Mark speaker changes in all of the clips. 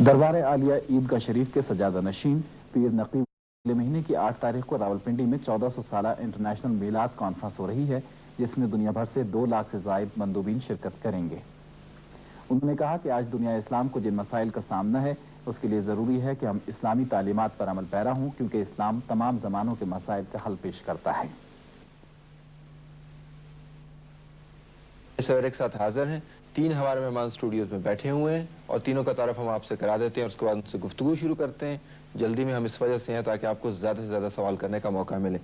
Speaker 1: دربار عالیہ عیدگاہ شریف کے سجادہ نشین پیر نقیب اگلے مہینے کی 8 تاریخ کو راولپنڈی میں 1400 سالہ انٹرنیشنل میلاد کانفرنس ہو رہی ہے، جس میں دنیا بھر سے 2 لاکھ سے زائد مندوبین شرکت کریں گے۔ انہوں نے کہا کہ آج دنیا اسلام کو جن مسائل کا سامنا ہے اس کے لیے ضروری ہے کہ ہم اسلامی تعلیمات پر عمل پیرا ہوں، کیونکہ اسلام تمام زمانوں کے مسائل کا حل پیش کرتا ہے۔
Speaker 2: ایک ساتھ حاضر ہیں 3 ہمارے مہمان اسٹوڈیوز میں بیٹھے ہوئے ہیں اور تینوں کا تعارف ہم آپ سے کرا دیتے ہیں اور اس کے بعد ان سے گفتگو شروع کرتے ہیں۔ جلدی میں ہم اس وجہ سے ہیں تاکہ آپ کو زیادہ سے زیادہ سوال کرنے کا موقع ملے۔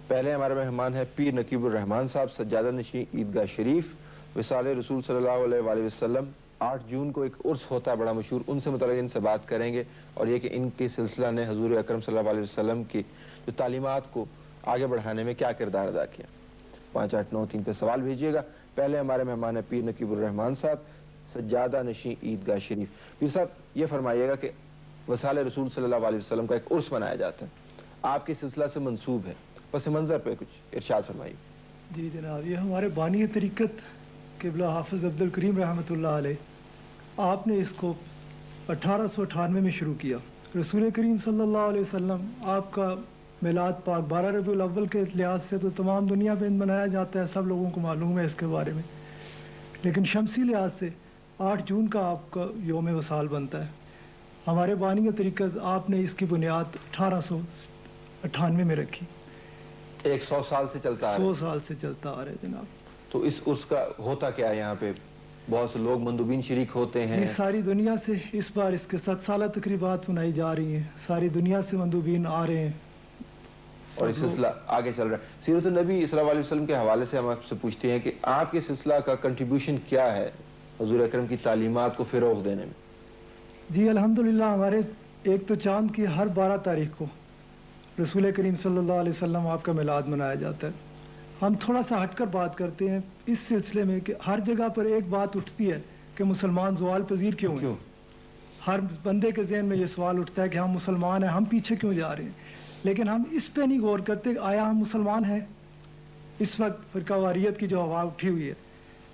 Speaker 2: پہلے ہمارے مہمان ہیں پیر نقیب الرحمان صاحب، سجادہ نشین عیدگاہ شریف، وصال رسول صلی اللہ علیہ وآلہ وسلم۔ 8 جون کو ایک عرس ہوتا ہے بڑا مشہور، ان سے متعلق ان سے بات کریں گے اور یہ کہ ان کے سلسلہ نے حضور اکرم صلی اللہ علیہ وسلم کی جو تعلیمات کو آگے بڑھانے میں کیا کردار ادا کیا۔ 5893 پہ سوال بھیجیے گا۔ پہلے ہمارے مہمان ہیں پیر نقیب الرحمان صاحب، سجادہ نشین عیدگاہ شریف۔ پیر صاحب یہ فرمائیے گا کہ وصال رسول صلی اللہ علیہ وسلم کا ایک عرس منایا جاتا ہے، آپ کے سلسلہ سے منسوب ہے، پس منظر پہ کچھ ارشاد فرمائیے۔
Speaker 3: جی جناب، یہ ہمارے بانی طریقت قبلہ حافظ عبد الکریم رحمۃ اللہ علیہ، آپ نے اس کو 1898 میں شروع کیا۔ رسول کریم صلی اللہ علیہ وسلم آپ کا میلاد پاک 12 ربیع الاول کے لحاظ سے تو تمام دنیا میں منایا جاتا ہے، سب لوگوں کو معلوم ہے اس کے بارے میں، لیکن شمسی لحاظ سے 8 جون کا آپ کا یوم وصال بنتا ہے۔ ہمارے بانی طریقت آپ نے اس کی بنیاد 1898 میں رکھی۔
Speaker 2: 100 سال سے چلتا آ رہا ہے۔
Speaker 3: 100 سال سے چلتا آ رہا ہے جناب۔
Speaker 2: تو اس عرس کا ہوتا کیا ہے؟ یہاں پہ بہت سے لوگ مندوبین شریک ہوتے ہیں؟
Speaker 3: جی، ساری دنیا سے اس بار اس کے 7 سالہ تقریبات منائی جا رہی ہیں، ساری دنیا سے مندوبین آ رہے ہیں
Speaker 2: اور یہ سلسلہ آگے چل رہا ہے۔ سیرت النبی صلی اللہ علیہ وسلم کے حوالے سے ہم آپ سے پوچھتے ہیں کہ آپ کے سلسلہ کا کنٹریبیوشن کیا ہے حضور اکرم کی تعلیمات کو فروغ دینے میں؟
Speaker 3: جی الحمدللہ، ہمارے ایک تو چاند کی ہر 12 تاریخ کو رسول کریم صلی اللہ علیہ وسلم آپ کا میلاد منایا جاتا ہے۔ ہم تھوڑا سا ہٹ کر بات کرتے ہیں اس سلسلے میں کہ ہر جگہ پر ایک بات اٹھتی ہے کہ مسلمان زوال پذیر کیوں ہیں؟ ہر بندے کے ذہن میں یہ سوال اٹھتا ہے کہ ہم مسلمان ہیں، ہم پیچھے کیوں جا رہے ہیں؟ لیکن ہم اس پہ نہیں غور کرتے کہ آیا ہم مسلمان ہیں؟ اس وقت فرقہ واریت کی جو ہوا اٹھی ہوئی ہے،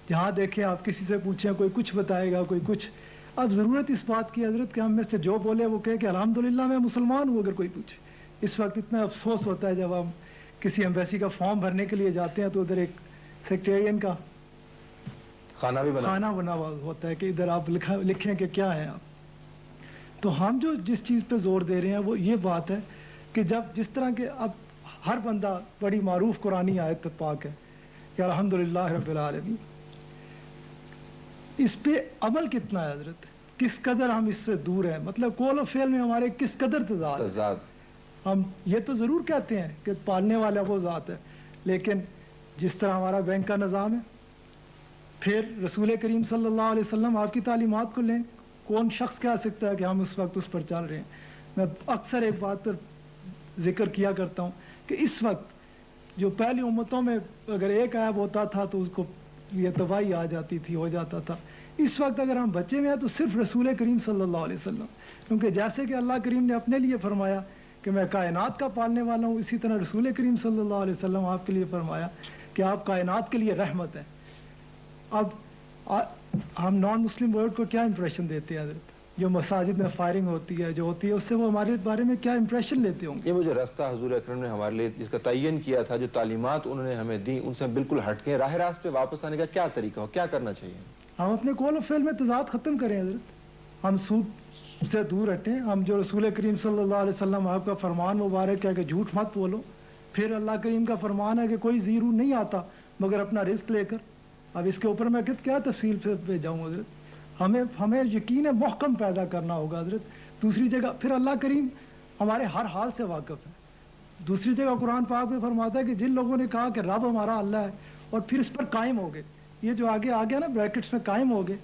Speaker 3: جہاں دیکھیں آپ کسی سے پوچھیں کوئی کچھ بتائے گا، کوئی کچھ۔ اب ضرورت اس بات کی حضرت کہ ہم میں سے جو بولے وہ کہے کہ الحمدللہ میں مسلمان ہوں، اگر کوئی پوچھے۔ اس وقت اتنا افسوس ہوتا ہے جب ہم کسی ایمبیسی کا فارم بھرنے کے لیے جاتے ہیں تو ادھر ایک سیکریٹرین کا
Speaker 2: کھانا
Speaker 3: بنا ہوا ہوتا ہے کہ ادھر آپ لکھیں کہ کیا ہے آپ۔ تو ہم جو جس چیز پہ زور دے رہے ہیں وہ یہ بات ہے کہ جب جس طرح کے اب ہر بندہ بڑی معروف قرآنی آیت پاک ہے کہ الحمدللہ رب العالمین، اس پہ عمل کتنا ہے حضرت؟ کس قدر ہم اس سے دور ہیں؟ مطلب قول و فعل میں ہمارے کس قدر تضاد۔ ہم یہ تو ضرور کہتے ہیں کہ پالنے والا وہ ذات ہے، لیکن جس طرح ہمارا بینک کا نظام ہے، پھر رسول کریم صلی اللہ علیہ وسلم آپ کی تعلیمات کو لیں، کون شخص کہہ سکتا ہے کہ ہم اس وقت اس پر چل رہے ہیں؟ میں اکثر ایک بات پر ذکر کیا کرتا ہوں کہ اس وقت جو پہلی امتوں میں اگر ایک عیب ہوتا تھا تو اس کو یہ تباہی آ جاتی تھی، ہو جاتا تھا۔ اس وقت اگر ہم بچے میں ہیں تو صرف رسول کریم صلی اللہ علیہ وسلم، کیونکہ جیسے کہ اللہ کریم نے اپنے لیے فرمایا کہ میں کائنات کا پالنے والا ہوں، اسی طرح رسول کریم صلی اللہ علیہ وسلم آپ کے لیے فرمایا کہ آپ کائنات کے لیے رحمت ہیں۔ اب ہم نان مسلم ورلڈ کو کیا امپریشن دیتے ہیں حضرت؟ جو مساجد میں فائرنگ ہوتی ہے جو ہوتی ہے اس سے وہ ہمارے بارے میں کیا امپریشن لیتے ہوں گے؟
Speaker 2: یہ وہ جو راستہ حضور اکرم نے ہمارے لیے جس کا تعین کیا تھا، جو تعلیمات انہوں نے ہمیں دی، ان سے ہم بالکل ہٹ کے راہ راست پہ واپس آنے کا کیا طریقہ ہو، کیا کرنا چاہیے؟
Speaker 3: ہم اپنے قول و فعل میں تضاد ختم کریں حضرت، ہم سود سے دور ہٹیں، ہم جو رسول کریم صلی اللہ علیہ وسلم آپ کا فرمان مبارک ہے کہ جھوٹ مت بولو، پھر اللہ کریم کا فرمان ہے کہ کوئی زیرو نہیں آتا مگر اپنا رزق لے کر۔ اب اس کے اوپر میں کیا تفصیل سے جاؤں حضرت؟ ہمیں یقین محکم پیدا کرنا ہوگا حضرت۔ دوسری جگہ پھر اللہ کریم ہمارے ہر حال سے واقف ہے۔ دوسری جگہ قرآن پاک میں فرماتا ہے کہ جن لوگوں نے کہا کہ رب ہمارا اللہ ہے اور پھر اس پر قائم ہو گئے، یہ جو آگے آ گیا نا بریکٹس میں قائم ہو گئے،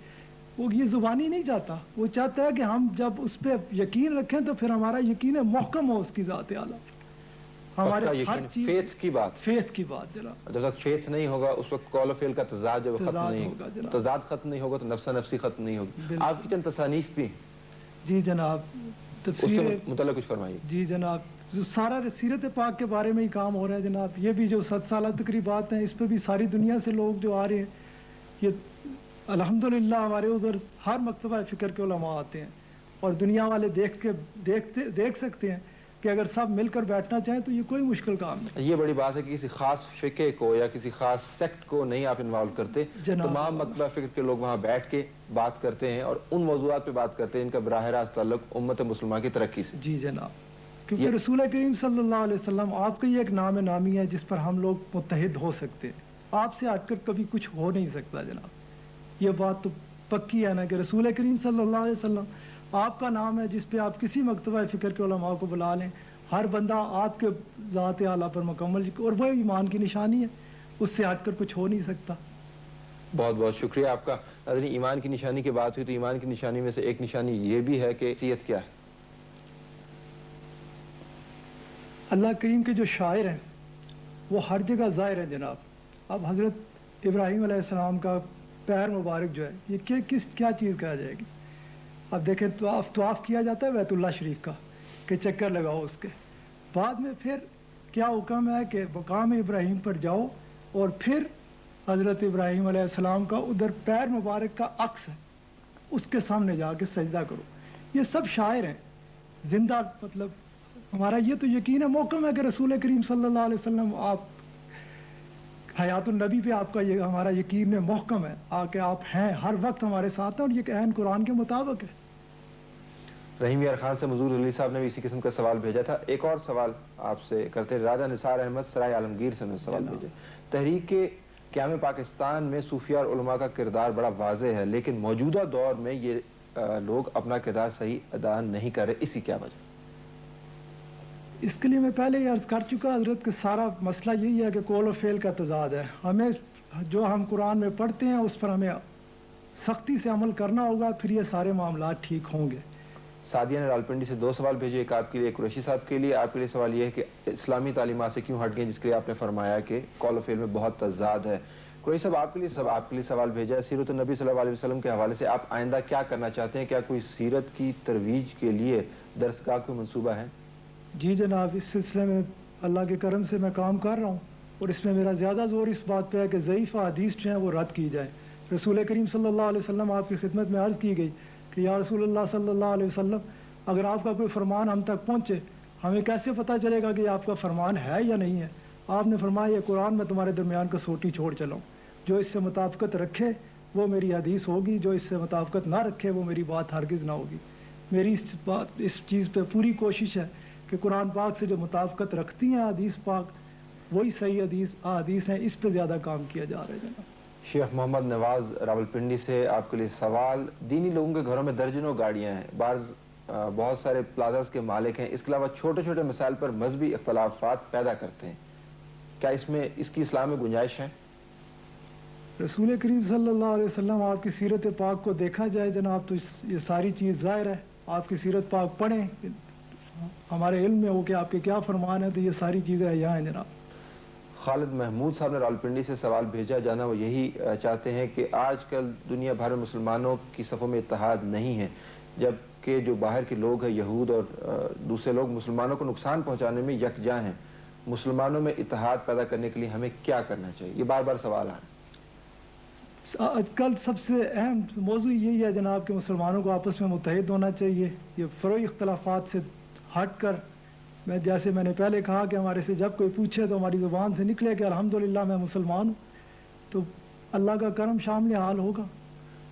Speaker 3: وہ یہ زبانی نہیں چاہتا، وہ چاہتا ہے کہ ہم جب اس پہ یقین رکھیں تو پھر ہمارا یقین محکم ہو اس کی ذات اعلیٰ، ہمارے ہر چیز
Speaker 2: فیتھ کی بات
Speaker 3: جناب۔
Speaker 2: جب تک فیتھ نہیں ہوگا اس وقت قول و فعل کا تضاد جب ختم نہیں ہوگا، تضاد ختم نہیں ہوگا تو نفسا نفسی ختم نہیں ہوگی۔ آپ کی چند تصانیف بھی؟
Speaker 3: جی جناب،
Speaker 2: تفسیر متعلق کچھ فرمائیے۔
Speaker 3: جی جناب، جو سارا سیرت پاک کے بارے میں ہی کام ہو رہا ہے جناب، یہ بھی جو 7 سالہ تقریبات ہیں اس پہ بھی ساری دنیا سے لوگ جو آ رہے ہیں، یہ الحمدللہ ہمارے ادھر ہر مکتبہ فکر کے علماء آتے ہیں اور دنیا والے دیکھ سکتے ہیں کہ اگر سب مل کر بیٹھنا چاہیں تو یہ کوئی مشکل کام نہیں.
Speaker 2: یہ بڑی بات ہے کہ کسی خاص فقہ کو یا کسی خاص سیکٹ کو نہیں آپ انوالو کرتے, تمام مکتبہ فکر کے لوگ وہاں بیٹھ کے بات کرتے ہیں اور ان موضوعات پہ بات کرتے ہیں ان کا براہ راست تعلق امت مسلمہ کی ترقی سے.
Speaker 3: جی جناب, کیونکہ رسول کریم صلی اللہ علیہ وسلم آپ کا یہ ایک نام نامی ہے جس پر ہم لوگ متحد ہو سکتے ہیں. آپ سے ہٹ کر کبھی کچھ ہو نہیں سکتا جناب, یہ بات تو پکی ہے نا کہ رسول کریم صلی اللہ علیہ وسلم آپ کا نام ہے جس پہ آپ کسی مکتبہ فکر کے علماء کو بلا لیں, ہر بندہ آپ کے ذات اعلیٰ پر مکمل, اور وہ ایمان کی نشانی ہے, اس سے ہٹ کر کچھ ہو نہیں سکتا.
Speaker 2: بہت بہت شکریہ آپ کا. اگر ایمان کی نشانی کی بات ہوئی تو ایمان کی نشانی میں سے ایک نشانی یہ بھی ہے کہ شخصیت کیا ہے.
Speaker 3: اللہ کریم کے جو شاعر ہیں وہ ہر جگہ ظاہر ہیں جناب. اب حضرت ابراہیم علیہ السلام کا پیر مبارک جو ہے یہ کیا چیز کہا جائے گی. اب دیکھیں طواف کیا جاتا ہے بیت اللہ شریف کا کہ چکر لگاؤ اس کے بعد میں پھر کیا حکم ہے کہ مقام ابراہیم پر جاؤ اور پھر حضرت ابراہیم علیہ السلام کا ادھر پیر مبارک کا عکس ہے اس کے سامنے جا کے سجدہ کرو. یہ سب شاعر ہیں زندہ, مطلب ہمارا یہ تو یقین ہے محکم ہے کہ رسول کریم صلی اللہ علیہ وسلم آپ حیات النبی پہ آپ کا یہ ہمارا یقین ہے محکم ہے کہ آپ ہیں ہر وقت ہمارے ساتھ ہیں اور یہ عین قرآن کے مطابق ہے.
Speaker 2: رحیم یار خان سے مزور علی صاحب نے بھی اسی قسم کا سوال بھیجا تھا. ایک اور سوال آپ سے کرتے, راجہ نثار احمد سرائے عالمگیر سے سوال بھیجا. تحریک قیام پاکستان میں صوفیاء اور علماء کا کردار بڑا واضح ہے لیکن موجودہ دور میں یہ لوگ اپنا کردار صحیح ادا نہیں کر رہے, اسی کیا وجہ؟
Speaker 3: اس کے لیے میں پہلے ہی عرض کر چکا حضرت کہ سارا مسئلہ یہی ہے کہ قول و فعل کا تضاد ہے. ہمیں جو ہم قرآن میں پڑھتے ہیں اس پر ہمیں سختی سے عمل کرنا ہوگا, پھر یہ سارے معاملات ٹھیک ہوں گے.
Speaker 2: سعدیہ نے راولپنڈی سے 2 سوال بھیجے, ایک آپ کے لیے ایک قریشی صاحب کے لیے. آپ کے لیے سوال یہ ہے کہ اسلامی تعلیمات سے کیوں ہٹ گئے جس کے لیے آپ نے فرمایا کہ قول و فعل میں بہت تضاد ہے. قریشی صاحب آپ کے لیے سوال بھیجا ہے, سیرت النبی صلی اللہ علیہ وسلم کے حوالے سے آپ آئندہ کیا کرنا چاہتے ہیں؟ کیا کوئی سیرت کی ترویج کے لیے درسگاہ کوئی منصوبہ ہے؟
Speaker 3: جی جناب, اس سلسلے میں اللہ کے کرم سے میں کام کر رہا ہوں اور اس میں میرا زیادہ زور اس بات پہ ہے کہ ضعیف حدیث جو ہیں وہ رد کی جائے. رسول کریم صلی اللہ علیہ وسلم آپ کی خدمت میں عرض کی گئی کہ یا رسول اللہ صلی اللہ علیہ وسلم اگر آپ کا کوئی فرمان ہم تک پہنچے ہمیں کیسے پتہ چلے گا کہ آپ کا فرمان ہے یا نہیں ہے؟ آپ نے فرمایا یہ قرآن میں تمہارے درمیان کا سوٹی چھوڑ چلاؤں, جو اس سے مطابقت رکھے وہ میری حدیث ہوگی, جو اس سے مطابقت نہ رکھے وہ میری بات ہرگز نہ ہوگی. میری اس چیز پہ پوری کوشش ہے کہ قرآن پاک سے جو مطابقت رکھتی ہیں حدیث پاک وہی صحیح حدیث ہیں, اس پہ زیادہ کام کیا جا رہا ہے جناب.
Speaker 2: شیخ محمد نواز راولپنڈی سے آپ کے لیے سوال, دینی لوگوں کے گھروں میں درجنوں گاڑیاں ہیں, بہت سارے پلازاز کے مالک ہیں, اس کے علاوہ چھوٹے چھوٹے مسائل پر مذہبی اختلافات پیدا کرتے ہیں, کیا اس کی اسلام میں گنجائش ہے؟
Speaker 3: رسول کریم صلی اللہ علیہ وسلم آپ کی سیرت پاک کو دیکھا جائے جناب تو یہ ساری چیز ظاہر ہے. آپ کی سیرت پاک پڑھیں, ہمارے علم میں ہو کہ آپ کے کیا فرمان ہے, تو یہ ساری چیزیں یہاں ہیں جناب.
Speaker 2: خالد محمود صاحب نے راولپنڈی سے سوال بھیجا, جانا وہ یہی چاہتے ہیں کہ آج کل دنیا بھر میں مسلمانوں کی صفوں میں اتحاد نہیں ہے, جبکہ جو باہر کے لوگ ہیں یہود اور دوسرے لوگ مسلمانوں کو نقصان پہنچانے میں یکجا ہیں. مسلمانوں میں اتحاد پیدا کرنے کے لیے ہمیں کیا کرنا چاہیے؟ یہ بار بار سوال آ رہا ہے.
Speaker 3: آج کل سب سے اہم موضوع یہی ہے جناب کہ مسلمانوں کو آپس میں متحد ہونا چاہیے. یہ فروعی اختلافات سے ہٹ کر, جیسے میں نے پہلے کہا کہ ہمارے سے جب کوئی پوچھے تو ہماری زبان سے نکلے کہ الحمدللہ میں مسلمان ہوں, تو اللہ کا کرم شامل حال ہوگا.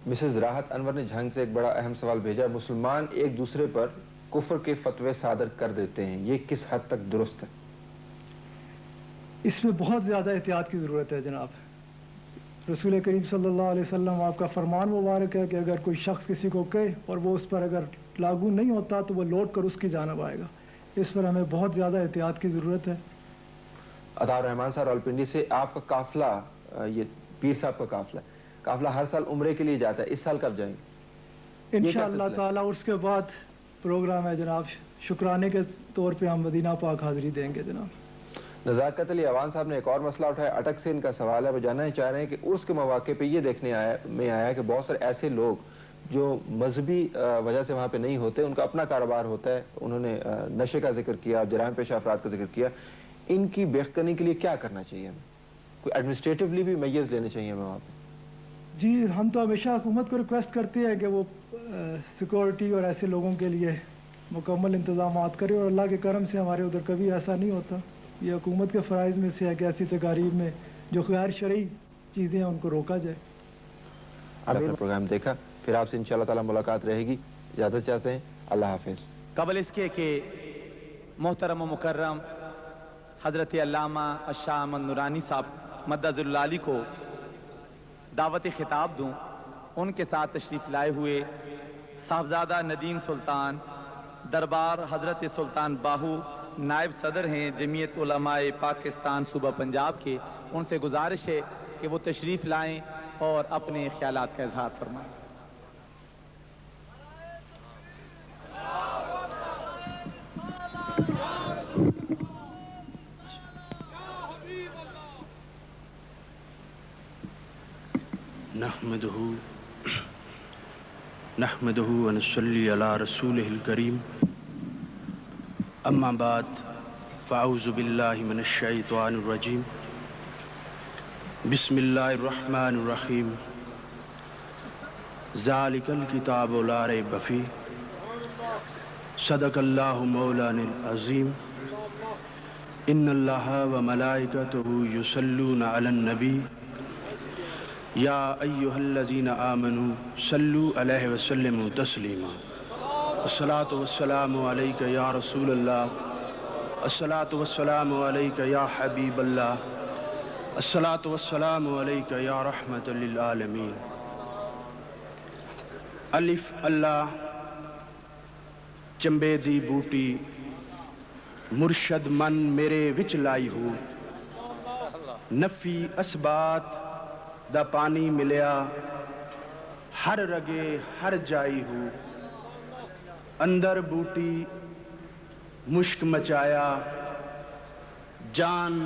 Speaker 2: مسز راحت انور نے جھنگ سے ایک بڑا اہم سوال بھیجا, مسلمان ایک دوسرے پر کفر کے فتوے صادر کر دیتے ہیں, یہ کس حد تک درست ہے؟
Speaker 3: اس میں بہت زیادہ احتیاط کی ضرورت ہے جناب. رسول کریم صلی اللہ علیہ وسلم آپ کا فرمان مبارک ہے کہ اگر کوئی شخص کسی کو کہے اور وہ اس پر اگر لاگو نہیں ہوتا تو وہ لوٹ کر اس کی جانب آئے گا. اس پر ہمیں بہت زیادہ احتیاط کی ضرورت ہے.
Speaker 2: عطا رحمان صاحب راولپنڈی سے, آپ کا قافلہ, یہ پیر صاحب کا قافلہ ہر سال عمرے کے لیے جاتا ہے, اس سال کب جائیں گے؟
Speaker 3: انشاءاللہ تعالیٰ اس کے بعد پروگرام ہے جناب, شکرانے کے طور پہ ہم مدینہ پاک حاضری دیں گے جناب.
Speaker 2: نزاکت علی عوان صاحب نے ایک اور مسئلہ اٹھایا, اٹک سے ان کا سوال ہے, وہ جاننا چاہ رہے ہیں کہ عرس کے مواقع پہ یہ دیکھنے آیا کہ بہت سارے ایسے لوگ جو مذہبی وجہ سے وہاں پہ نہیں ہوتے, ان کا اپنا کاروبار ہوتا ہے, انہوں نے نشے کا ذکر کیا, جرائم پیشہ افراد کا ذکر کیا, ان کی بیخ کرنے کے لیے کیا کرنا چاہیے ہمیں؟ کوئی ایڈمنسٹریٹولی بھی میئرز لینے چاہیے ہمیں وہاں پہ؟
Speaker 3: جی ہم تو ہمیشہ حکومت کو ریکویسٹ کرتے ہیں کہ وہ سیکورٹی اور ایسے لوگوں کے لیے مکمل انتظامات کرے، اور اللہ کے کرم سے ہمارے ادھر کبھی ایسا نہیں ہوتا. یہ حکومت کے فرائض میں سے ہے کہ ایسی تقاریب میں جو غیر شرعی چیزیں ہیں ان کو روکا جائے.
Speaker 2: آپ نے پروگرام دیکھا، پھر آپ سے انشاءاللہ تعالی ملاقات رہے گی. اجازت چاہتے ہیں، اللہ حافظ.
Speaker 4: قبل اس کے کہ محترم و مکرم حضرت علامہ الشاہ احمد نورانی صاحب مدد اللہ علی کو دعوت خطاب دوں، ان کے ساتھ تشریف لائے ہوئے صاحبزادہ ندیم سلطان دربار حضرت سلطان باہو نائب صدر ہیں جمعیت علماء پاکستان صوبہ پنجاب کے، ان سے گزارش ہے کہ وہ تشریف لائیں اور اپنے خیالات کا اظہار فرمائیں.
Speaker 5: نحمده ونصلي على رسوله الكريم اما بعد فاعوذ بالله من الشيطان الرجيم بسم الله الرحمن الرحيم ذلك الكتاب لا ريب فيه صدق الله مولانا العظيم ان الله وملائكته يصلون على النبي یا ایہا الذین آمنوا صلوا علیہ وسلموا تسلیما. الصلاۃ والسلام علیک یا رسول اللہ، الصلاۃ والسلام علیک یا حبیب اللہ، الصلاۃ والسلام علیک یا رحمت للعالمین. الف اللہ چمبے دی بوٹی مرشد من میرے وچ لائی ہو، نفی اسبات دا پانی ملیا ہر رگے ہر جائی ہو، اندر بوٹی مشک مچایا جان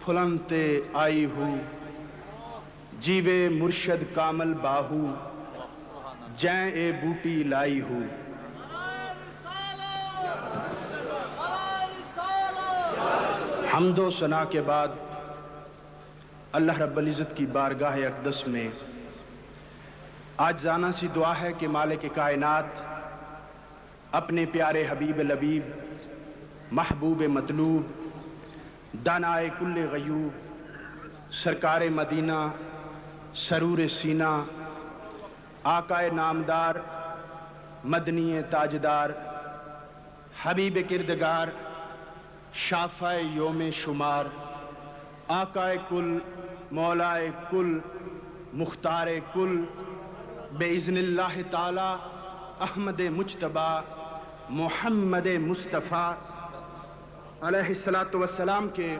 Speaker 5: پھلن تے آئی ہو، جیوے مرشد کامل باہو جائیں اے بوٹی لائی ہو. حمد و ثنا کے بعد اللہ رب العزت کی بارگاہ اقدس میں عاجزانہ سی دعا ہے کہ مالک کائنات اپنے پیارے حبیب لبیب محبوب مطلوب دانائے کل غیوب سرکار مدینہ سرور سینہ آقائے نامدار مدنی تاجدار حبیب کردگار شافع یوم شمار آقائے کل مولائے کل مختار کل بِإِذْنِ اللہ تعالی احمد مجتبی محمد مصطفیٰ علیہ السلام کے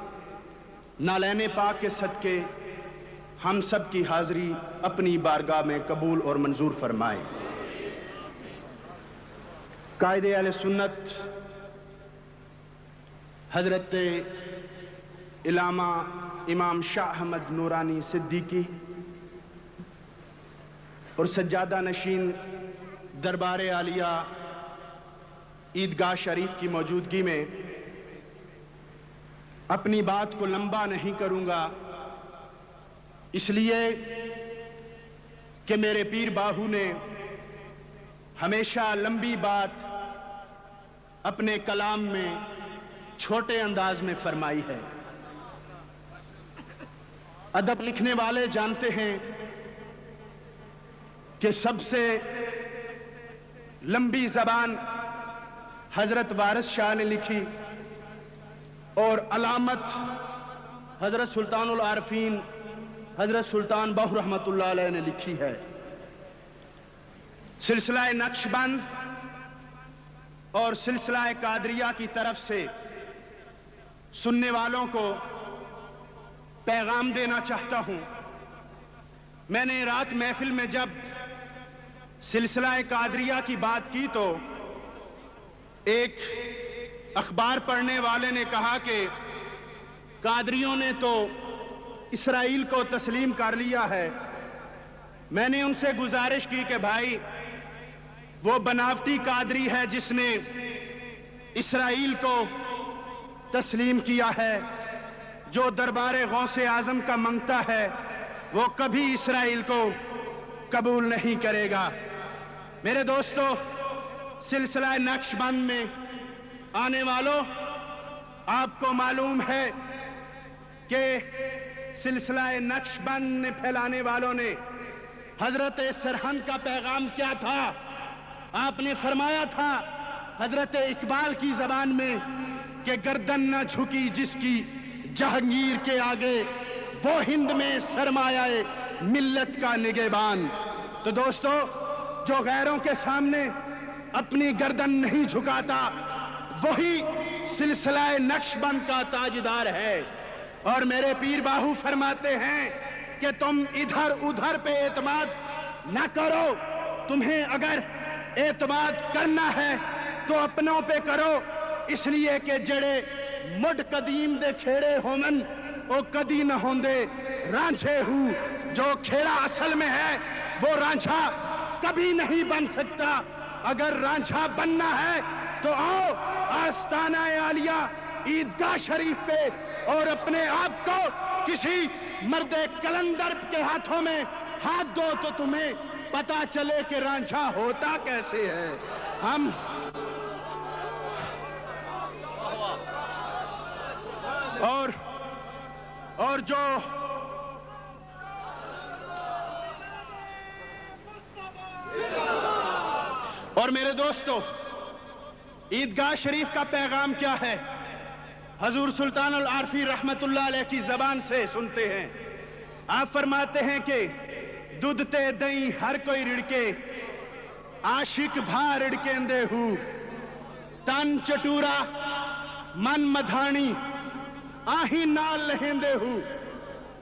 Speaker 5: نالین پاک کے صدقے ہم سب کی حاضری اپنی بارگاہ میں قبول اور منظور فرمائے. قائد اہل سنت حضرت علامہ امام شاہ احمد نورانی صدیقی اور سجادہ نشین دربار عالیہ عیدگاہ شریف کی موجودگی میں اپنی بات کو لمبا نہیں کروں گا، اس لیے کہ میرے پیر باہو نے ہمیشہ لمبی بات اپنے کلام میں چھوٹے انداز میں فرمائی ہے. ادب لکھنے والے جانتے ہیں کہ سب سے لمبی زبان حضرت وارث شاہ نے لکھی اور علامت حضرت سلطان العارفین حضرت سلطان باہو رحمت اللہ علیہ نے لکھی ہے. سلسلہ نقش بند اور سلسلہ قادریہ کی طرف سے سننے والوں کو پیغام دینا چاہتا ہوں. میں نے رات محفل میں جب سلسلہ قادریہ کی بات کی تو ایک اخبار پڑھنے والے نے کہا کہ قادریوں نے تو اسرائیل کو تسلیم کر لیا ہے. میں نے ان سے گزارش کی کہ بھائی وہ بناوٹی قادری ہے جس نے اسرائیل کو تسلیم کیا ہے، جو دربار غوث اعظم کا منگتا ہے وہ کبھی اسرائیل کو قبول نہیں کرے گا۔ میرے دوستو، سلسلہ نقش بند میں آنے والوں، آپ کو معلوم ہے کہ سلسلہ نقش بند میں پھیلانے والوں نے حضرت سرہند کا پیغام کیا تھا؟ آپ نے فرمایا تھا حضرت اقبال کی زبان میں کہ گردن نہ جھکی جس کی جہانگیر کے آگے، وہ ہند میں سرمایہ ملت کا نگہبان۔ تو دوستو، جو غیروں کے سامنے اپنی گردن نہیں جھکاتا، وہی سلسلہ نقش بند کا تاجدار ہے۔ اور میرے پیر باہو فرماتے ہیں کہ تم ادھر ادھر پہ اعتماد نہ کرو، تمہیں اگر اعتماد کرنا ہے تو اپنوں پہ کرو، اس لیے کہ جڑے مڈ قدیم دے کھیڑے ہومن او کدی نہ ہوندے رانجھے ہو۔ جو کھیڑا اصل میں ہے وہ رانجھا کبھی نہیں بن سکتا۔ اگر رانجھا بننا ہے تو آؤ آستانہ عالیہ عیدگاہ شریف پہ اور اپنے آپ کو کسی مرد کلندر کے ہاتھوں میں ہاتھ دو تو تمہیں پتا چلے کہ رانجھا ہوتا کیسے ہے۔ ہم اور جو اور میرے دوستو، عیدگاہ شریف کا پیغام کیا ہے؟ حضور سلطان العارفین رحمت اللہ علیہ کی زبان سے سنتے ہیں۔ آپ فرماتے ہیں کہ دودھتے دئیں ہر کوئی رڑکے، عاشق بھا رڑکیندے ہو، تن چٹورا من مدھانی آہی نال لہندے ہو۔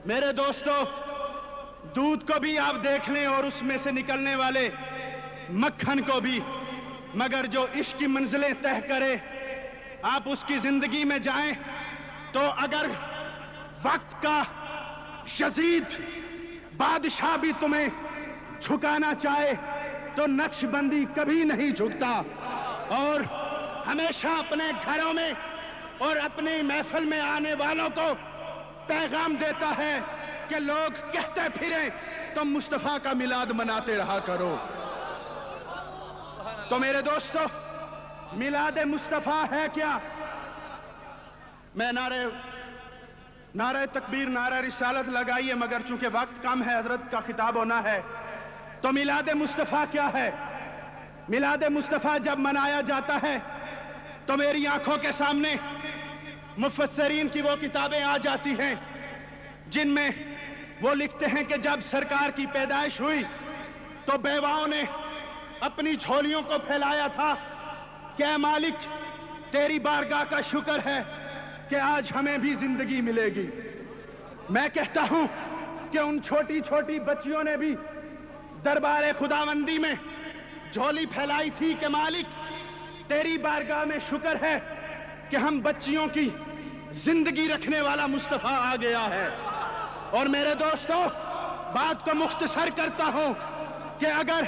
Speaker 5: میرے دوستو، دودھ کو بھی آپ دیکھ لیں اور اس میں سے نکلنے والے مکھن کو بھی، مگر جو عشق کی منزلیں طے کرے، آپ اس کی زندگی میں جائیں تو اگر وقت کا یزید بادشاہ بھی تمہیں جھکانا چاہے تو نقش بندی کبھی نہیں جھکتا، اور ہمیشہ اپنے گھروں میں اور اپنی محفل میں آنے والوں کو پیغام دیتا ہے کہ لوگ کہتے پھریں تم مصطفیٰ کا میلاد مناتے رہا کرو۔ تو میرے دوستو، میلاد مصطفیٰ ہے کیا؟ میں نعرہ تکبیر، نعرہ رسالت لگائیے، مگر چونکہ وقت کم ہے، حضرت کا خطاب ہونا ہے، تو میلاد مصطفیٰ کیا ہے؟ میلاد مصطفیٰ جب منایا جاتا ہے تو میری آنکھوں کے سامنے مفسرین کی وہ کتابیں آ جاتی ہیں جن میں وہ لکھتے ہیں کہ جب سرکار کی پیدائش ہوئی تو بیواؤں نے اپنی جھولیوں کو پھیلایا تھا کہ اے مالک، تیری بارگاہ کا شکر ہے کہ آج ہمیں بھی زندگی ملے گی۔ میں کہتا ہوں کہ ان چھوٹی چھوٹی بچیوں نے بھی دربار خداوندی میں جھولی پھیلائی تھی کہ مالک، تیری بارگاہ میں شکر ہے کہ ہم بچیوں کی زندگی رکھنے والا مصطفیٰ آ گیا ہے۔ اور میرے دوستو، بات کو مختصر کرتا ہوں کہ اگر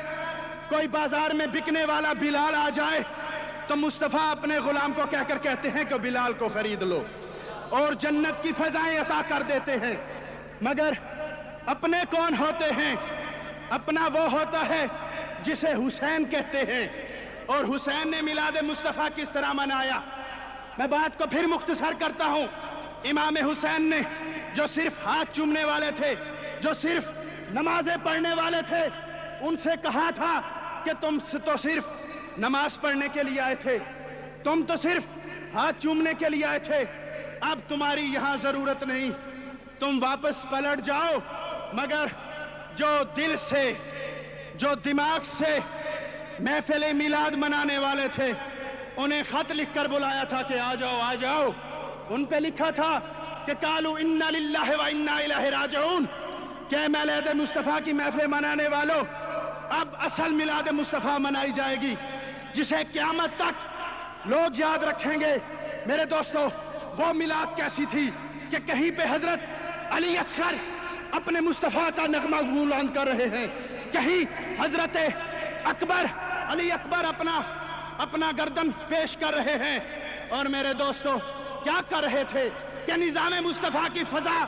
Speaker 5: کوئی بازار میں بکنے والا بلال آ جائے تو مصطفیٰ اپنے غلام کو کہہ کر کہتے ہیں کہ بلال کو خرید لو، اور جنت کی فضائیں عطا کر دیتے ہیں۔ مگر اپنے کون ہوتے ہیں؟ اپنا وہ ہوتا ہے جسے حسین کہتے ہیں، اور حسین نے میلاد مصطفیٰ کس طرح منایا؟ میں بات کو پھر مختصر کرتا ہوں۔ امام حسین نے جو صرف ہاتھ چومنے والے تھے، جو صرف نمازیں پڑھنے والے تھے، ان سے کہا تھا کہ تم تو صرف نماز پڑھنے کے لیے آئے تھے، تم تو صرف ہاتھ چومنے کے لیے آئے تھے، اب تمہاری یہاں ضرورت نہیں، تم واپس پلٹ جاؤ۔ مگر جو دل سے، جو دماغ سے محفل میلاد منانے والے تھے، انہیں خط لکھ کر بلایا تھا کہ آ جاؤ آ جاؤ۔ ان پہ لکھا تھا کہ قالوا انا للہ و انا الیہ راجعون، کہ میلاد مصطفیٰ کی محفل منانے والوں، اب اصل میلاد مصطفیٰ منائی جائے گی جسے قیامت تک لوگ یاد رکھیں گے۔ میرے دوستو، وہ میلاد کیسی تھی کہ کہیں پہ حضرت علی اصغر اپنے مصطفیٰ کا نغمہ بلند کر رہے ہیں، کہیں حضرت اکبر، علی اکبر اپنا گردن پیش کر رہے ہیں، اور میرے دوستو کیا کر رہے تھے کہ نظام مصطفیٰ کی فضا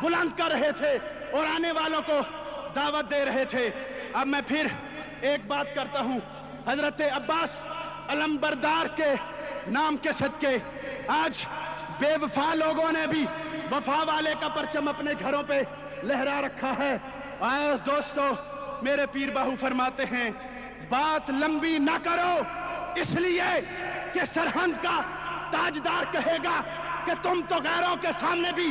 Speaker 5: بلند کر رہے تھے، اور آنے والوں کو دعوت دے رہے تھے۔ اب میں پھر ایک بات کرتا ہوں، حضرت عباس علمبردار کے نام کے صدقے آج بے وفا لوگوں نے بھی وفا والے کا پرچم اپنے گھروں پہ لہرا رکھا ہے۔ آئے دوستو، میرے پیر باہو فرماتے ہیں بات لمبی نہ کرو، اس لیے کہ سرہند کا تاجدار کہے گا کہ تم تو غیروں کے سامنے بھی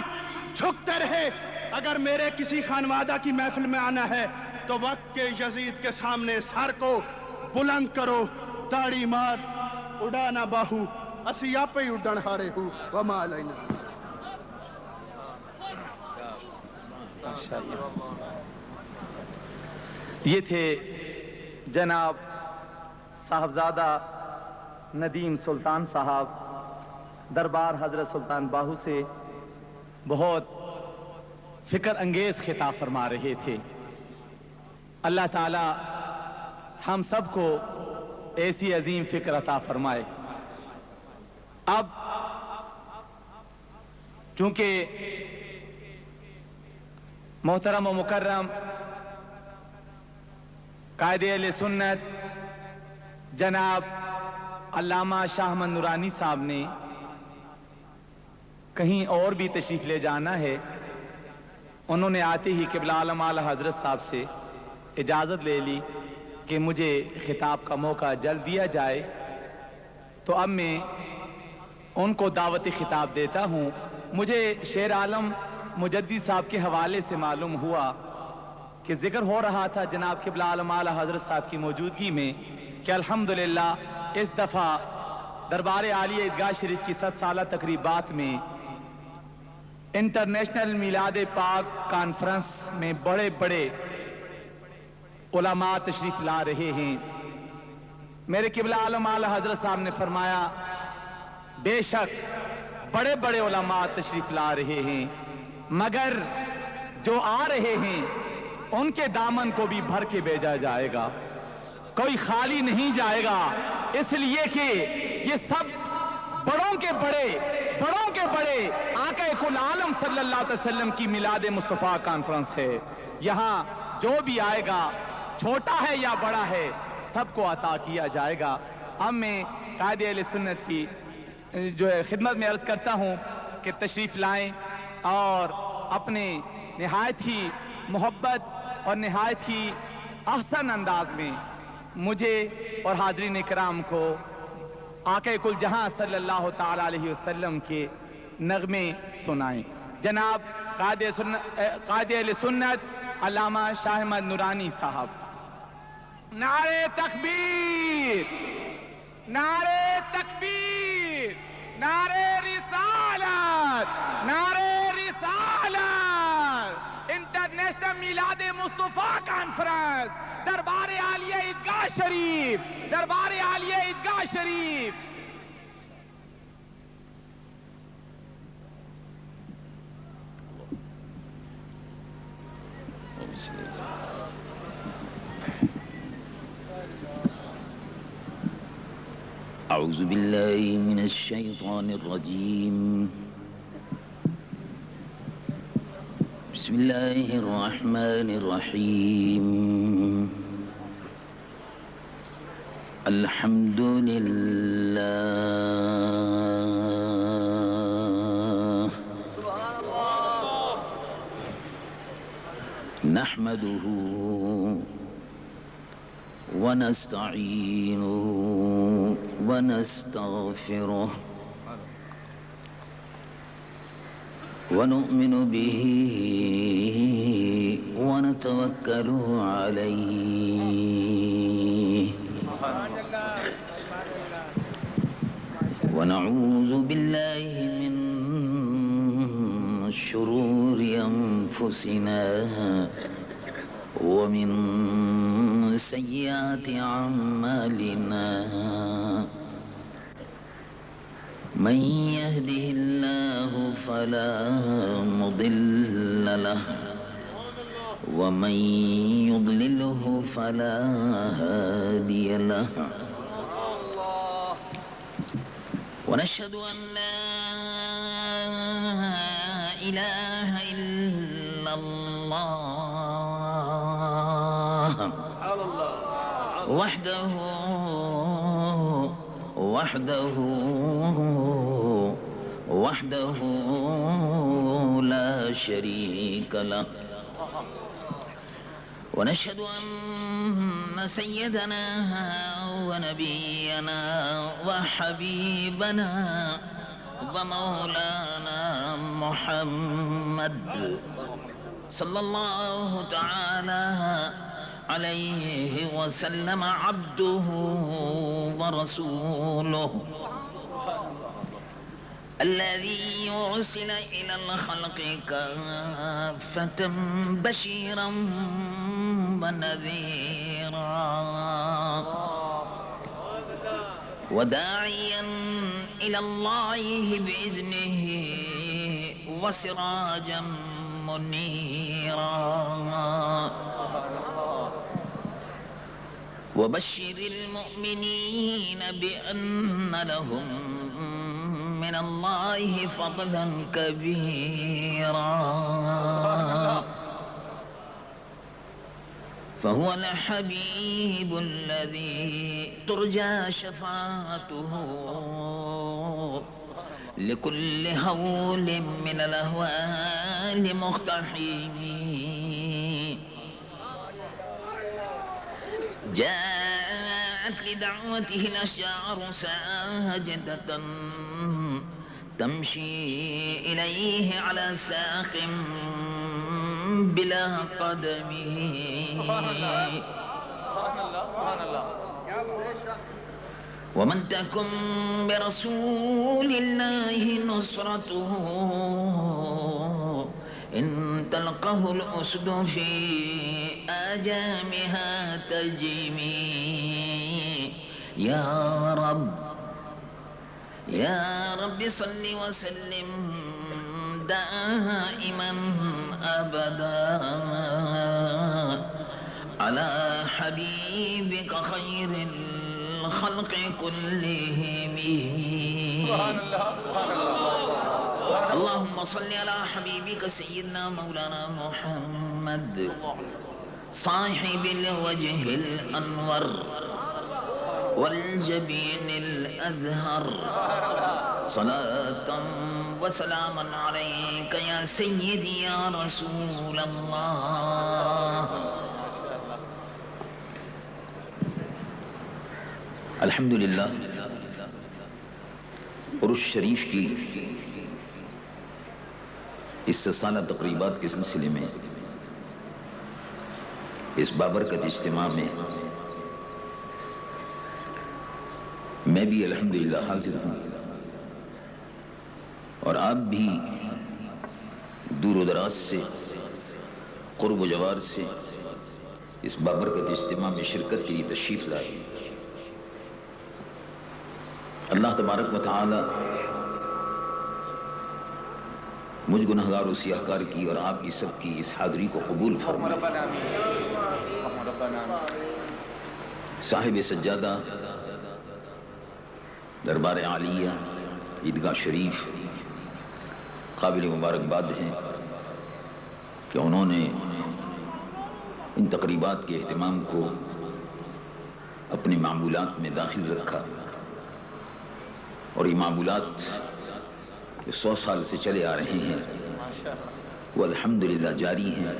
Speaker 5: جھکتے رہے۔ اگر میرے کسی خانوادہ کی محفل میں آنا ہے تو وقت کے یزید کے سامنے سر کو بلند کرو، تاڑی مار، اڑانا باہو، اسی آپ ہی اڈن ہارے ہوں، وما علینا۔
Speaker 4: یہ تھے جناب صاحبزادہ ندیم سلطان صاحب، دربار حضرت سلطان باہو سے بہت فکر انگیز خطاب فرما رہے تھے۔ اللہ تعالی ہم سب کو ایسی عظیم فکر عطا فرمائے۔ اب چونکہ محترم و مکرم قائد اہل سنت جناب علامہ شاہ احمد نورانی صاحب نے کہیں اور بھی تشریف لے جانا ہے، انہوں نے آتے ہی قبلہ عالم اعلی حضرت صاحب سے اجازت لے لی کہ مجھے خطاب کا موقع جلد دیا جائے، تو اب میں ان کو دعوت خطاب دیتا ہوں۔ مجھے شیر عالم مجدی صاحب کے حوالے سے معلوم ہوا کہ ذکر ہو رہا تھا جناب قبلہ عالم اعلی حضرت صاحب کی موجودگی میں کہ الحمدللہ اس دفعہ دربار عالیہ عیدگاہ شریف کی 7 سالہ تقریبات میں انٹرنیشنل میلاد پاک کانفرنس میں بڑے بڑے علماء تشریف لا رہے ہیں۔ میرے قبلہ عالم اعلی حضرت صاحب نے فرمایا بے شک بڑے بڑے علماء تشریف لا رہے ہیں، مگر جو آ رہے ہیں ان کے دامن کو بھی بھر کے بھیجا جائے گا، کوئی خالی نہیں جائے گا، اس لیے کہ یہ سب بڑوں کے بڑے آقا کل عالم صلی اللہ علیہ وسلم کی میلاد مصطفیٰ کانفرنس ہے۔ یہاں جو بھی آئے گا چھوٹا ہے یا بڑا ہے سب کو عطا کیا جائے گا۔ اب میں قائد اہل سنت کی جو ہے خدمت میں عرض کرتا ہوں کہ تشریف لائیں اور اپنے نہایت ہی محبت اور نہایت ہی احسن انداز میں مجھے اور حاضرین کرام کو آقا کل جہاں صلی اللہ تعالی علیہ وسلم کے نغمے سنائیں۔ جناب قائد اہل سنت علامہ شاہ احمد نورانی صاحب۔ نعرہ تکبیر، نعرہ تکبیر، نعرہ رسالت، نعرہ رسالت۔ انٹرنیشنل میلاد مصطفیٰ کانفرنس، دربار عالیہ عیدگاہ شریف، دربار عالیہ عیدگاہ شریف۔
Speaker 6: أعوذ بالله من الشيطان الرجيم، بسم الله الرحمن الرحيم، الحمد لله نحمده ونستعينه ونستغفره ونؤمن به ونتوكل عليه ونعوذ بالله من شرور أنفسنا ومن سيئات أعمالنا، من يهده الله فلا مضل له ومن يضلله فلا هادي له، ونشهد أن لا إله إلا الله وحده وحده وحده لا شريك له. ونشهد أن سيدنا ونبينا وحبيبنا ومولانا محمد صلى الله تعالى عليه وسلم عبده ورسوله الذي أرسل إلى الخلق كافة بشيرا ونذيرا وداعيا إلى الله بإذنه وسراجا منيرا. وبشر المؤمنين بأن لهم من الله فضلا كبيرا. فهو الحبيب الذي ترجى شفاعته لكل هول من الأهوال مقتحم. جاءت لدعوته الأشجار ساجدة تمشي إليه على ساق بلا قدم. ومن تكن برسول الله نصرته إن تلقه الأسد في آجامها تجمي. يا رب صل وسلم دائما أبدا على حبيبك خير الخلق كلهم. اللهم صل على حبيبك سيدنا مولانا محمد صاحب الوجه الأنور والجبين الأزهر صلاة وسلاما عليك يا سيدي يا رسول الله. الحمدللہ عرس شریف کی اس سالہ تقریبات کے سلسلے میں اس بابرکت اجتماع میں میں بھی الحمدللہ حاضر ہوں اور آپ بھی دور و دراز سے قرب و جوار سے اس بابرکت اجتماع میں شرکت کے لیے تشریف لائے. اللہ تبارک و تعالی مجھ گنہگار و سیاہکار کی اور آپ کی سب کی اس حاضری کو قبول فرمائے. صاحب سجادہ دربار عالیہ عیدگاہ شریف قابل مبارکباد ہیں کہ انہوں نے ان تقریبات کے اہتمام کو اپنے معمولات میں داخل رکھا اور یہ معمولات 100 سال سے چلے آ رہے ہیں وہ الحمدللہ جاری ہیں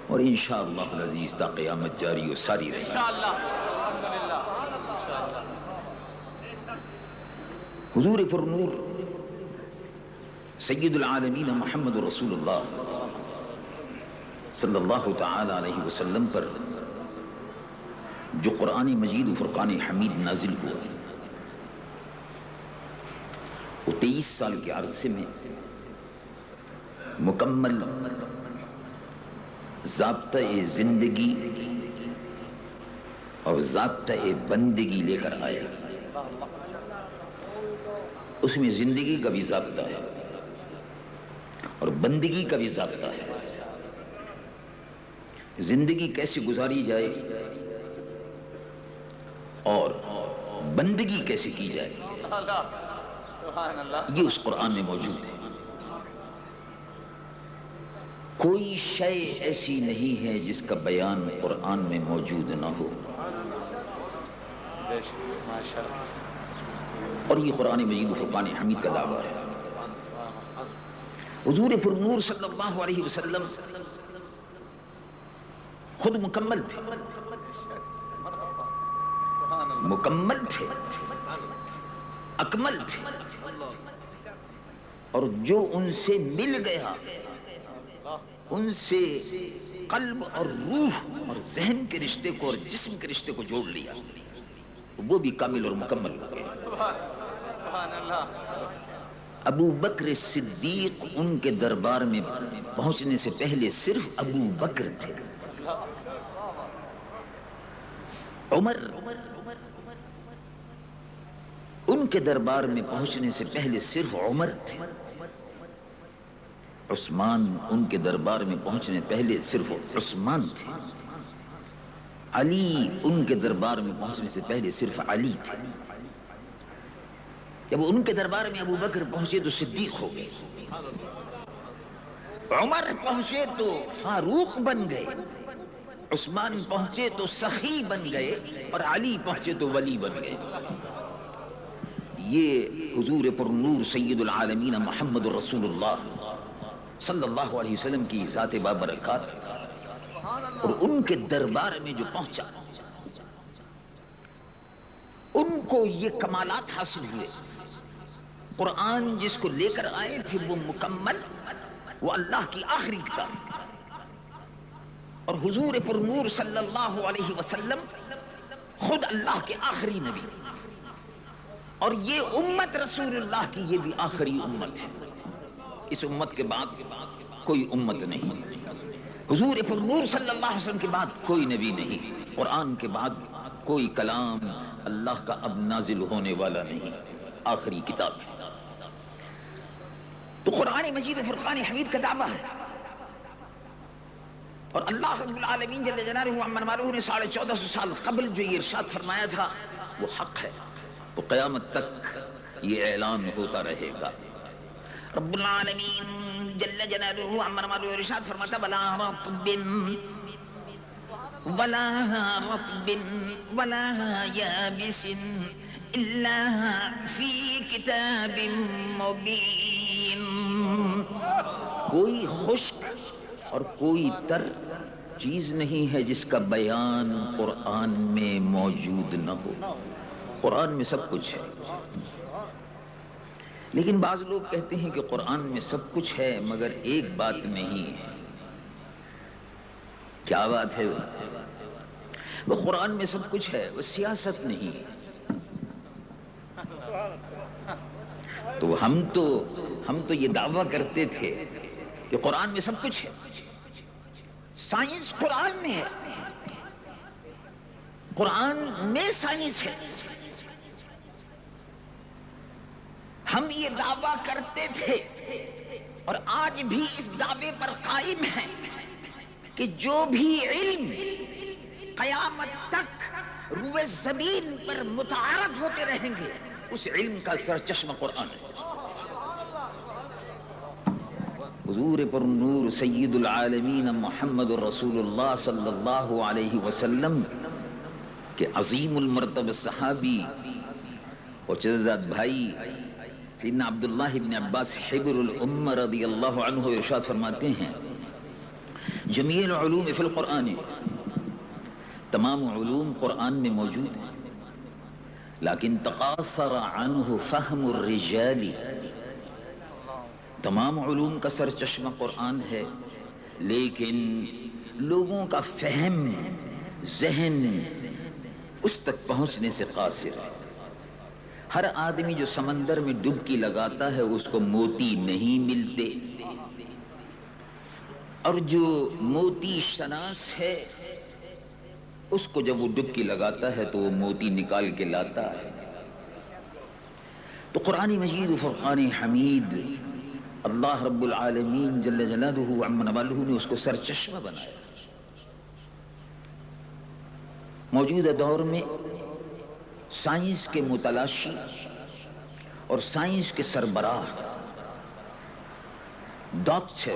Speaker 6: اور انشاءاللہ العزیز تا قیامت جاری و ساری رہے. حضور پرنور سید العالمین محمد رسول اللہ صلی اللہ تعالی علیہ وسلم پر جو قرآن مجید و فرقان حمید نازل ہوا وہ 23 سال کے عرصے میں مکمل ضابطۂ زندگی اور ضابطۂ بندگی لے کر آیا. اس میں زندگی کا بھی ضابطہ ہے اور بندگی کا بھی ضابطہ ہے. زندگی کیسے گزاری جائے اور بندگی کیسے کی جائے یہ اس قرآن میں موجود ہے. کوئی شے ایسی نہیں ہے جس کا بیان قرآن میں موجود نہ ہو، اور یہ قرآن مجید و فرقان حمید کا دعویٰ ہے۔ حضور پر نور صلی اللہ علیہ وسلم خود مکمل تھے، مکمل تھے، اکمل تھے، اور جو ان سے مل گیا ان سے قلب اور روح اور ذہن کے رشتے کو اور جسم کے رشتے کو جوڑ لیا، وہ بھی کامل اور مکمل ہو گئے۔ ابو بکر صدیق ان کے دربار میں پہنچنے سے پہلے صرف ابو بکر تھے، عمر ان کے دربار میں پہنچنے سے پہلے صرف عمر تھے، عثمان ان کے دربار میں پہنچنے پہلے صرف عثمان تھے، علی ان کے دربار میں پہنچنے سے پہلے صرف علی تھے۔ جب ان کے دربار میں ابو بکر پہنچے تو صدیق ہو گئے، عمر پہنچے تو فاروق بن گئے، عثمان پہنچے تو سخی بن گئے، اور علی پہنچے تو ولی بن گئے۔ یہ حضور پر نور سید العالمین محمد رسول اللہ صلی اللہ علیہ وسلم کی ذات بابرکات، اور ان کے دربار میں جو پہنچا ان کو یہ کمالات حاصل ہوئے۔ قرآن جس کو لے کر آئے تھے وہ مکمل، وہ اللہ کی آخری کتاب، اور حضور پر نور صلی اللہ علیہ وسلم خود اللہ کے آخری نبی، اور یہ امت رسول اللہ کی یہ بھی آخری امت ہے۔ اس امت کے بعد کوئی امت نہیں، حضور پر نور صلی اللہ علیہ وسلم کے بعد کوئی نبی نہیں، قرآن کے بعد کوئی کلام اللہ کا اب نازل ہونے والا نہیں، آخری کتاب ہے۔ تو قرآن مجید و فرقان حمید کا دعویٰ ہے، اور اللہ رب العالمین جل جلالہ عمن والہ نے 1450 سال قبل جو یہ ارشاد فرمایا تھا وہ حق ہے، تو قیامت تک یہ اعلان ہوتا رہے گا۔ رب العالمین جل جلالہ عمن والہ ارشاد فرماتا ولا رطب ولا یابس الا فی کتاب مبین، کوئی خشک اور کوئی تر چیز نہیں ہے جس کا بیان قرآن میں موجود نہ ہو۔ قرآن میں سب کچھ ہے، لیکن بعض لوگ کہتے ہیں کہ قرآن میں سب کچھ ہے مگر ایک بات نہیں ہے۔ کیا بات ہے؟ وہ قرآن میں سب کچھ ہے، وہ سیاست نہیں ہے۔ تو ہم تو یہ دعویٰ کرتے تھے کہ قرآن میں سب کچھ ہے، سائنس قرآن میں ہے، قرآن میں سائنس ہے۔ ہم یہ دعویٰ کرتے تھے اور آج بھی اس دعوے پر قائم ہیں کہ جو بھی علم قیامت تک روئے زمین پر متعارف ہوتے رہیں گے اس علم کا سرچشمہ قرآن ہے۔ حضور پر نور سید العالمین محمد رسول اللہ صلی اللہ علیہ وسلم کے عظیم المرتبہ صحابی اور چچزاد بھائی سیدنا عبداللہ بن عباس حبر الامہ رضی اللہ عنہ ارشاد فرماتے ہیں جمیع العلوم فی القرآن، تمام علوم قرآن میں موجود ہیں، لیکن تقاصر عنہ فہم الرجال، تمام علوم کا سرچشمہ قرآن ہے لیکن لوگوں کا فہم ذہن اس تک پہنچنے سے قاصر ہے۔ ہر آدمی جو سمندر میں ڈبکی لگاتا ہے اس کو موتی نہیں ملتے، اور جو موتی شناس ہے اس کو جب وہ ڈبکی لگاتا ہے تو وہ موتی نکال کے لاتا ہے۔ تو قرآن مجید و فرقان حمید اللہ رب العالمین جل جلالہ عمن والہ نے اس کو سرچشمہ بنایا۔ موجودہ دور میں سائنس کے متلاشی اور سائنس کے سربراہ ڈاکٹر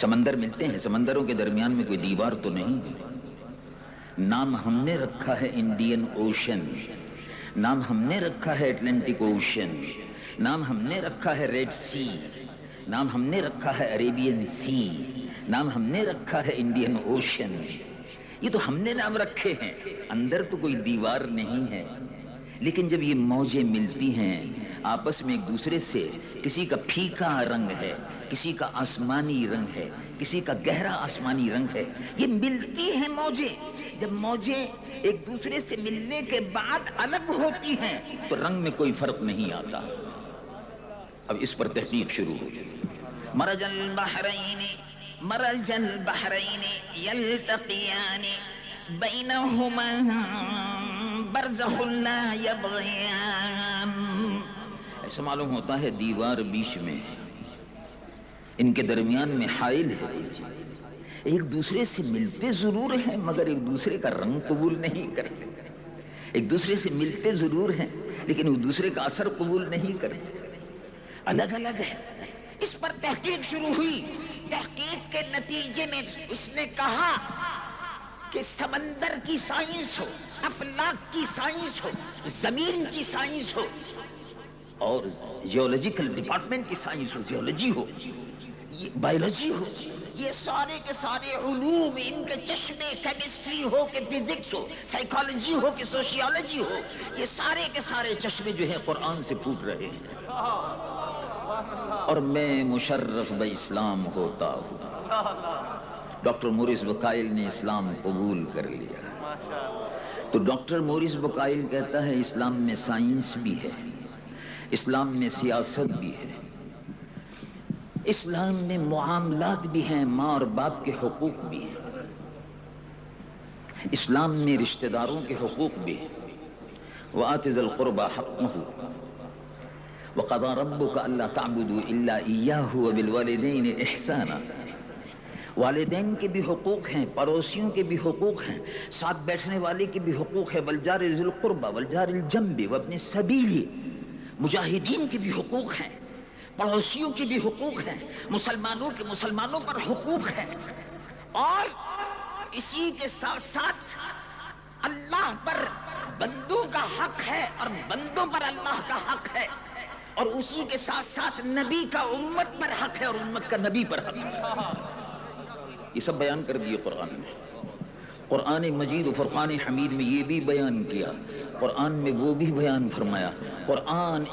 Speaker 6: سمندر ملتے ہیں، سمندروں کے درمیان میں کوئی دیوار تو نہیں. نام ہم نے رکھا ہے انڈین اوشن، نام ہم نے رکھا ہے اٹلانٹک اوشن، نام ہم نے رکھا ہے ریڈ سی، نام ہم نے رکھا ہے عربین سی، نام ہم نے رکھا ہے انڈین اوشن. یہ تو ہم نے نام رکھے ہیں، اندر تو کوئی دیوار نہیں ہے. لیکن جب یہ موجیں ملتی ہیں آپس میں ایک دوسرے سے، کسی کا پھیکا رنگ ہے، کسی کا آسمانی رنگ ہے، کسی کا گہرا آسمانی رنگ ہے، یہ ملتی ہیں موجیں. جب موجیں ایک دوسرے سے ملنے کے بعد الگ ہوتی ہیں تو رنگ میں کوئی فرق نہیں آتا. اب اس پر تحقیق شروع ہو گئی. مرج البحرین یلتقیان بینہما برزخ لا یبغیان. ایسا معلوم ہوتا ہے دیوار بیچ میں، ان کے درمیان میں حائل ہے. ایک دوسرے سے ملتے ضرور ہیں مگر ایک دوسرے کا رنگ قبول نہیں کرتے. ایک دوسرے سے ملتے ضرور ہیں لیکن ایک دوسرے کا اثر قبول نہیں کرتے، الگ الگ ہے. اس پر تحقیق شروع ہوئی. تحقیق کے نتیجے میں اس نے کہا کہ سمندر کی سائنس ہو، افلاک کی سائنس ہو، زمین کی سائنس ہو، اور جیولوجیکل ڈپارٹمنٹ کی سائنس ہو، جیولوجی ہو، بایولوجی ہو، یہ سارے کے سارے علوم، ان کے چشمے، کیمسٹری ہو کہ فزکس ہو، سائیکالوجی ہو کہ سوشیالوجی ہو، یہ سارے کے سارے چشمے جو ہیں قرآن سے پھوٹ رہے ہیں. اور میں مشرف بہ اسلام ہوتا ہوں. ڈاکٹر مورس بکائل نے اسلام قبول کر لیا. تو ڈاکٹر مورس بکائل کہتا ہے اسلام میں سائنس بھی ہے، اسلام میں سیاست بھی ہے، اسلام میں معاملات بھی ہیں، ماں اور باپ کے حقوق بھی ہیں، اسلام میں رشتہ داروں کے حقوق بھی ہیں. وَآتِ ذِي الْقُرْبَى حَقَّهُ وَقَضَىٰ رَبُّكَ أَلَّا تَعْبُدُوا إِلَّا إِيَّاهُ وَبِالْوَالِدَيْنِ إِحْسَانًا. والدین کے بھی حقوق ہیں، پڑوسیوں کے بھی حقوق ہیں، ساتھ بیٹھنے والے کے بھی حقوق ہے. وَالْجَارِ ذِي الْقُرْبَى وَالْجَارِ الْجَنبِ وَابْنِ السَّبِيلِ. مجاہدین کے بھی حقوق ہیں، پڑوسیوں کے بھی حقوق ہیں، مسلمانوں کے مسلمانوں پر حقوق ہیں. اور اسی کے ساتھ ساتھ اللہ پر بندوں کا حق ہے اور بندوں پر اللہ کا حق ہے، اور اسی کے ساتھ ساتھ نبی کا امت پر حق ہے اور امت کا نبی پر حق ہے. یہ سب بیان کر دیے قرآن میں. قرآن مجید و فرقان حمید میں یہ بھی بیان کیا، قرآن میں وہ بھی بیان فرمایا. قرآن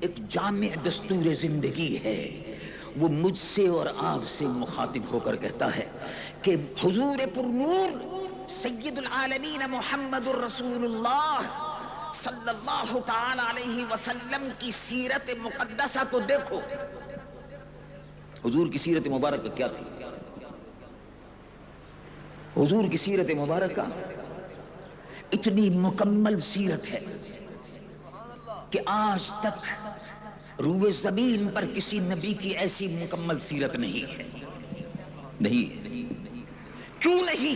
Speaker 6: ایک جامع دستور زندگی ہے. وہ مجھ سے اور آپ سے مخاطب ہو کر کہتا ہے کہ حضور پر نور سید العالمین محمد الرسول اللہ صلی اللہ تعالی علیہ وسلم کی سیرت مقدسہ کو دیکھو. حضور کی سیرت مبارکہ کیا تھی؟ حضور کی سیرت مبارکہ اتنی مکمل سیرت ہے کہ آج تک روئے زمین پر کسی نبی کی ایسی مکمل سیرت نہیں ہے. نہیں. کیوں نہیں؟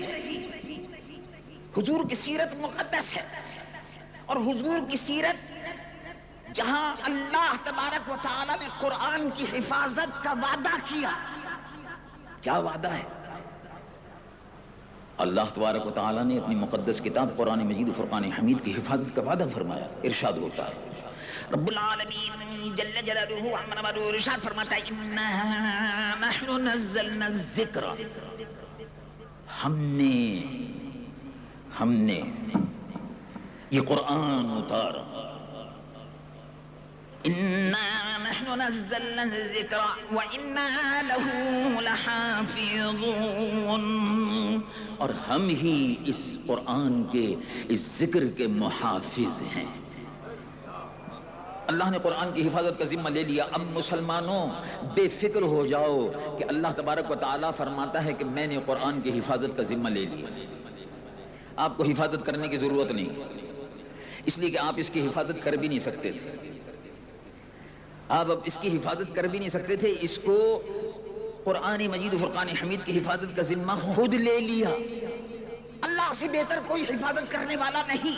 Speaker 6: حضور کی سیرت مقدس ہے، اور حضور کی سیرت جہاں اللہ تبارک و تعالی نے قرآن کی حفاظت کا وعدہ کیا. کیا وعدہ ہے؟ اللہ تبارک و تعالی نے اپنی مقدس کتاب قرآن مجید و فرقان حمید کی حفاظت کا وعدہ فرمایا. ارشاد ہوتا ہے رب العالمین جل جلالہ عما نوالہ ارشاد فرماتا ہے انا نحن نزلنا الذکر، ہم نے یہ قرآن اتارا. انا نحن نزلنا الذکر وانا له لحافظون. اور ہم ہی اس قرآن کے اس ذکر کے محافظ ہیں. اللہ نے قرآن کی حفاظت کا ذمہ لے لیا. اب مسلمانوں بے فکر ہو جاؤ کہ اللہ تبارک و تعالیٰ فرماتا ہے کہ میں نے قرآن کی حفاظت کا ذمہ لے لیا. آپ کو حفاظت کرنے کی ضرورت نہیں، اس لیے کہ آپ اس کی حفاظت کر بھی نہیں سکتے تھے. آپ اب اس کی حفاظت کر بھی نہیں سکتے تھے. اس کو قرآن مجید و فرقان حمید کی حفاظت کا ذمہ خود لے لیا. اللہ سے بہتر کوئی حفاظت کرنے والا نہیں.